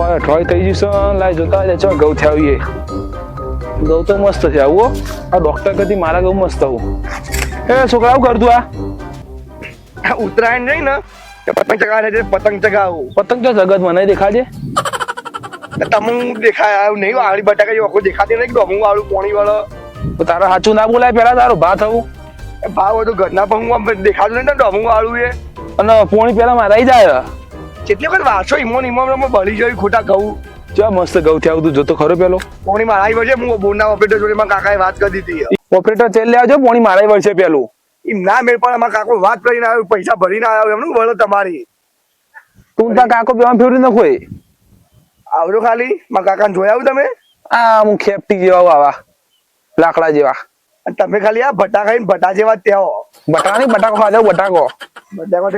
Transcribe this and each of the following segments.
અઠવાડિયું થઈ જશે લાઈ જોતા હોય ચો ઘઉં થયા આવીએ ઘઉં તો મસ્ત છે આવું આ ડોક્ટર કદી મારા ઘઉં મસ્ત આવું એ છોકરા આવું કરતું આ ઉત્તરાયણ નહીં ને પતંગ ચગાવે છે પતંગ ચગાવું પતંગ તો જગત મને દેખાડે તમે દેખાય આવ્યું નહીં વાળી બટાકા જેવું આખું દેખાતી નહીં ડોમું વાળું પોણી વાળો તારા સાચું ના બોલાય પેલા તારું ભાત આવું ભાવ હોય તો ઘરના પણ હું દેખાતું નહીં ને ડોમું વાળું એ અને પોણી પેલા મારા જાય કેટલી વખત વાંચો ઈમોમાં બળી જાય ખોટા ઘઉં ચા મસ્ત ઘઉં થયા તું જોતો ખરો પેલો પોણી મારા આવી વળશે હું બોરના ઓપરેટર જોડે મારા કાકાએ વાત કરી દીધી ઓપરેટર તેલ લેવાજો પોણી મારા વર્ષે પેલું એમ ના મેળ પણ અમારા કાકો વાત કરીને આવ્યો પૈસા ભરીને આવ્યો એમનું વળો તમારી તું તાર કાકો પેમાં ફેરવી ન કોઈ આવજો ખાલી મારા કાકાને જોયા આવું તમે આ હું ખેપટી જેવા આવા લાકડા જેવા અને તમે ખાલી આ ભટા ખાઈને ભટા જેવા ત્યાં બટાકા નહીં બટાકો ખાધો બટાકો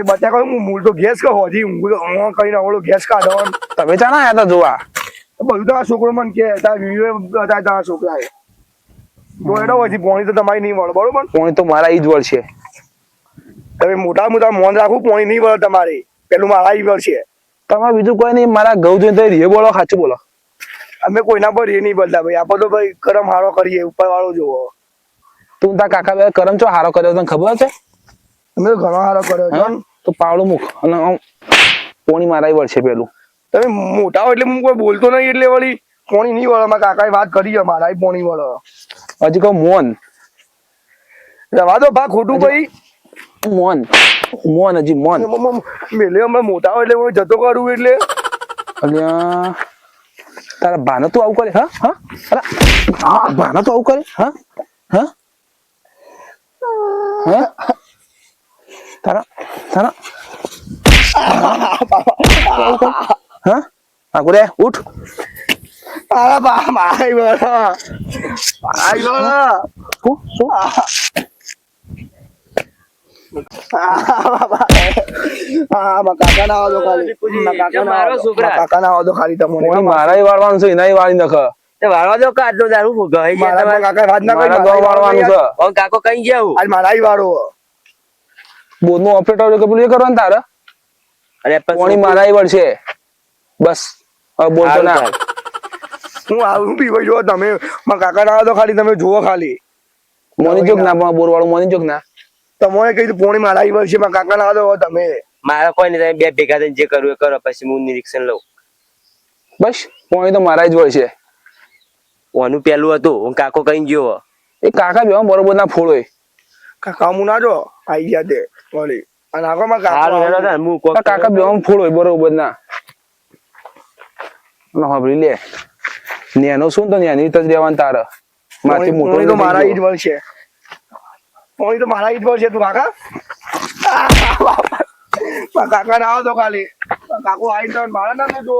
બટાકો હું મૂળ તો ગેસ કહો હજી હું કઈ આવડો ગેસ કાઢો તમે ચા ના આયા તા જોવા બધું તો આ છોકરો મને કે તારા છોકરા તો એનો હજી પોણી તો તમારી નહીં વળે બરોબર પોણી તો મારા ઈ જ વળ છે તમે મોટા મોટા મોન રાખું પોણી નહીં વળે તમારી પેલું મારા ઈ વળ છે તમારે બીજું કોઈ નહીં મારા ઘઉં જોઈને રે બોલો સાચું બોલો અમે કોઈના પર એ નહીં બોલતા ભાઈ આપણે તો ભાઈ કરમ હારો કરીએ ઉપર વાળો જોવો તું તાર કાકા બે કરમ ચો હારો કર્યો તને ખબર છે અમે તો ઘણો હારો કર્યો છે તો પાવડું મૂક અને પોણી મારા વળ છે પેલું તમે મોટા હો એટલે હું કોઈ બોલતો નહીં એટલે વળી પોણી નહીં વળે મારા કાકાએ વાત કરી છે મારા પોણી વળે હજી કહું મોન રવા દો ભા ખોટું ભાઈ મોન મોન હજી મોન મેલે હમણાં મોટા હોય એટલે હું જતો કરું એટલે અલ્યા તારા ભાના તું આવું કરે હા હા અરે ભાના તું આવું કરે હા હા હા તારા તારા હા આગળ ઉઠ તારા બા મારી વળે મારી વળે શું કાકા ના આવો ખાલી કાકા ના આવો ખાલી તમને મારા વાળવાનું છે એના વાળી નખ વાળવા દો કાઢો દારૂ કાકા વાત ના કરી વાળવાનું છે કાકો કઈ જાવ આજ મારા વાળો બોધ નું ઓપરેટર પેલું એ કરવાનું તારે અરે પોણી મારા વળશે બસ હવે બોલતો ના હું આવું પીવો જો તમે મારા કાકા ના આવો ખાલી તમે જુઓ ખાલી મોની જોક ના બોર વાળું મોની જોક ના તમે કીધું પોણી મારા આવી વર્ષે મારા કાકા ના આવો તમે મારા કોઈ નહીં બે ભેગા થઈને જે કરવું એ કરો પછી હું નિરીક્ષણ લઉં બસ પોણી તો મારા જ વળશે ઓનું પેલું હતું હું કાકો કઈ ગયો એ કાકા બે બરોબર ના ફોડ હોય કાકા હું ના જો આઈ ગયા તે વળી અને આગળ માં કાકા બે ફોડ હોય બરોબર ના સાંભળી લે નેનો શું તો નેની રીતે જ રહેવાનું તારે માથી મોટો તો મારા ઈદ વર્ષે પોણી તો મારા ઈદ વર્ષે તું કાકા કાકા ના આવો તો ખાલી કાકો આઈ તો મારા ના જો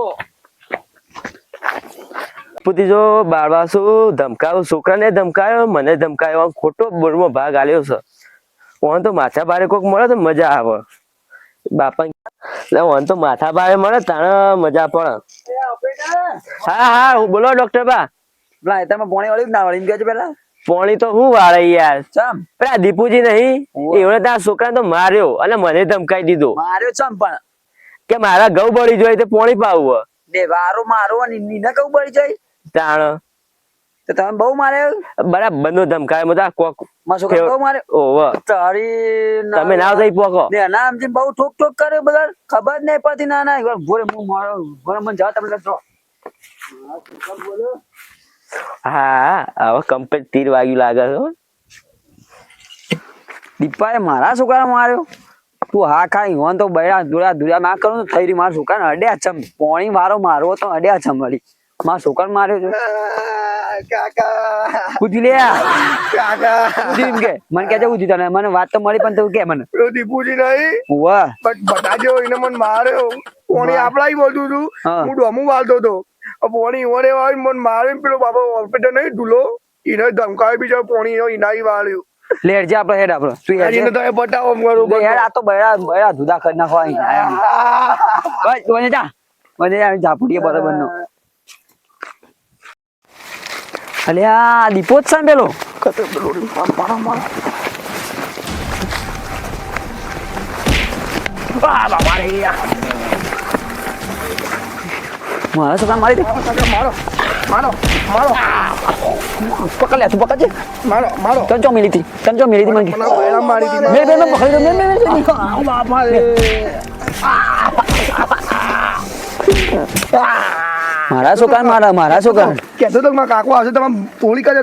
પુતી જો બાળવાસુ ધમકાયો છોકરાને ધમકાયો મને ધમકાયો ખોટો બોરમાં ભાગ આલ્યો છે ઓન તો માથા ભારે કોક મળે તો મજા આવે બાપા એટલે ઓન તો માથા ભારે મળે તાણે મજા પડે હા હા બોલો ડોક્ટર બા પેલા તમે પોણી વાળી ના વાળી ગયો પેલા પોણી તો હું વાળે યાર ચમ પેલા દીપુજી નહીં એવડે તારા છોકરા તો માર્યો અને મને ધમકાઈ દીધો માર્યો ચમ પણ કે મારા ઘઉં બળી જોઈએ તો પોણી પાવું બે વારો મારો અને નીને કહું પડી જાય તાણ તો તમે બહુ માર્યો બરાબર નો ધમકાય મજા કોક મારો છોકરો બહુ માર્યો ઓવ તારી તમે ના થઈ પોકો ને ના આમથી બહુ ઠોક ઠોક કર્યો બધા ખબર જ નહીં પડતી ના ના ભોરે હું મારો ભોરે મને જાવ તમે જો હા હવે કમ્પ્લીટ તીર વાગ્યું લાગે છે દીપાએ મારા છોકરાને માર્યો તું હા ખાઈ હોન તો બૈરા દુરા ના કરું તો થઈ રહી મારા છોકરાને અડ્યા ચમ પોણી વારો મારવો તો અડ્યા ચમ વળી મારા છોકરાને માર્યો છે કાકા પૂછી લે કાકા પૂછી એમ કે મને કે પૂછી તને મને વાત તો મળી પણ તું કે મને પેલો દીપુજી નહીં વાહ બટ બટાજો એને મને માર્યો પોણી આપડા બોલતું હતું હું ડોમું વાળતો હતો પોણી ઓરે વાળી મને મારે પેલો બાબા હોસ્પિટલ નહીં ઢૂલો એને ધમકાવી બીજા પોણી ઇનાઈ વાળ્યું લેટ જા આપણે હેડ આપણે તું હેડ એને તો એ બટાવો બરોબર હેડ આ તો બૈરા જુદા કરી નાખો અહીં બસ વને જા ઝાપડીએ બરાબર નો અલ્યા દીપો જ સાંભળેલો કતે પેલો મારા મારા છોકરા મારી દે. મારો મારો મારો પકડ લે તું પકડ છે. મારો મારો તને ચો મિલી હતી મને કે. મને બૈરા મારી દીધી. મેં પકડી દો મેં બાપા રે. મારા છોકરા મારા છોકરા. કહેતો તો કે મારા કાકો આવશે તમે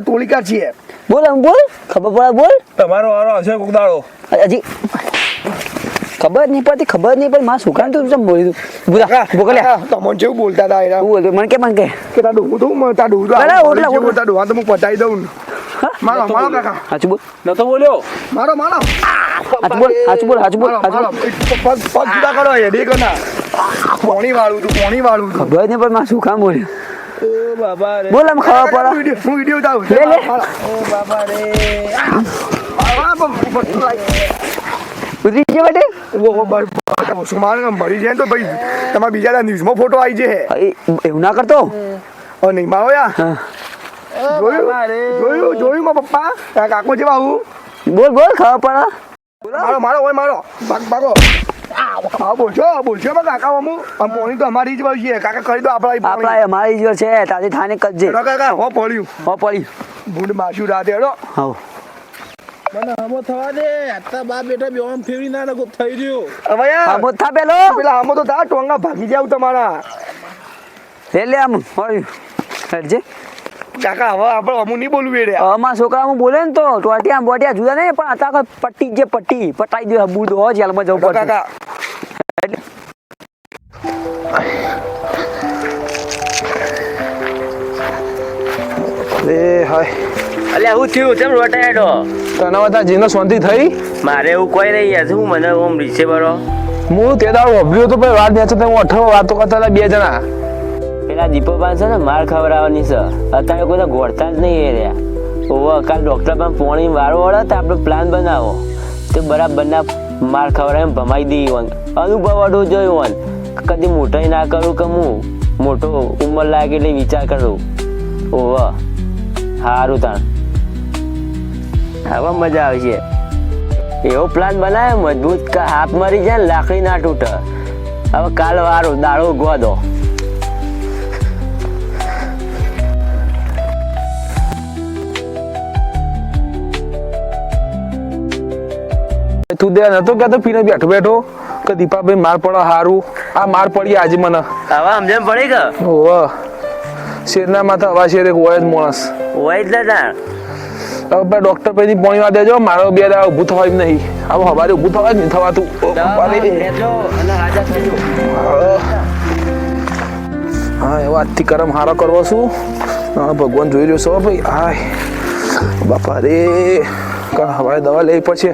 તોલિકા છીએ. બોલ આમ બોલ ખબર પડે બોલ. તમારો વારો હશે કોક દાડો. હજી ખબર નહીં પડી મારા છોકરાને તું ચમ બોલી તું. બોલા તમને જેવું બોલતા હતા એરા. તું બોલ મને કે કે તા ડોહું તો હું તા ડોહું તો અરે, ઓટલા, જેવું ઓટલા. તા ડોહા તો હું પટાઈ દઉં ને. મારો મારો કાકા સાચું બોલ નતો બોલ્યો. મારો મારો સાચું બોલ મારો પગ જુદા કરો હેડી કર ના. પોણી વાળું તું ખબર નહીં પણ મારા છોકરા બોલ્યો. ઓ બાબા રે. બોલ આમ ખબર પડે. હું વિડિયો ઉતારું. લે, લે. ઓ બાબા રે. ઉતરી ગયો બેટે. સુમાન મરી જાય ને તો ભાઈ તમારા બીજા ન્યૂઝમાં ફોટો આવી જાય. એવું ના કરતો. નહીં મારો યાર હા. જોયું મારા પપ્પા તારા કાકો જેવા હું. બોલ ખબર પડે. મારો હોય મારો ભાગો. હા બોલશો મારા કાકા અમુ પોણી તો અમારી જ વળી છે. કાકા કરી દો આપણા અમારી જોર છે તાજી થાને કજે. કાકા હો પડ્યું હો પડી. ભૂંડ માશું રાતે હેડો. હાવ મને હમો થવા દે. આટલા બા બેટા બે આમ ફેરી ના લગો થઈ રહ્યો. હવે યાર આમો થા પેલો. પેલા આમો તો તા ટોંગા ભાગી જાવ તમારા. લે આમ હોય હેડજે. કાકા હવે આપણે અમુ નહીં બોલવું એ રે. અમારા છોકરા હું બોલે ને તો ટોટિયા બોટિયા જુદા નહીં પણ આતા પટ્ટી પટાઈ દે બુડ હો જેલમાં જવું પડે. કાકા એ હાય. અલ્યા હું થયું ચમ રોટાડો. તને બધા જીનો શાંતિ થઈ. મારે એવું કોઈ નહીં યાર શું મને ઓમ રીસે બરો. હું તે દાડો વાભર્યો તો ભાઈ વાત બેચો હું 18 વાતો કરતા હતા બે જણા. પેલા દીપો પાસે છે ને માર ખવડાવવાની છે અત્યારે કોઈ તો ગોળતા જ નહીં એ રહ્યા. ઓવો કાલ ડોક્ટર પણ પોણી વારો વળે તો આપણે પ્લાન બનાવો તો બરાબરના માર ખવડાવીને ભમાઈ દઈએ વન અનુભવ અડો જોયો વન કદી મોટાઈ ના કરું કે હું મોટો ઉંમર લાગે એટલે વિચાર કરું. ઓવો સારું તાણ હવે મજા આવશે. એવો પ્લાન બનાવે મજબૂત કે હાથ મરી જાય ને લાકડી ના તૂટે. હવે કાલ વારો દાડો ગો દો. તું દે નતો કહેતો પીને બેઠો કે દીપાભાઈ માર પડે હારું. આ માર પડી આજે મને. હવે સમજણ પડી કે ઓહો શેરના માથે હવા શેર એક હોય જ માણસ. હોય જ ને તાણ. હવે ભાઈ ડોક્ટર પછી પોણી વા દેજો મારો બે દાડા ઊભું થવા એમ નહીં. હવે હવારે ઊભું થવા જ નહીં થવાતું. હા એવો આજથી કરમ હારો કરવો છું. ભગવાન જોઈ રહ્યો છો ભાઈ. હાય બાપા રે હવારે દવા લેવી પડશે.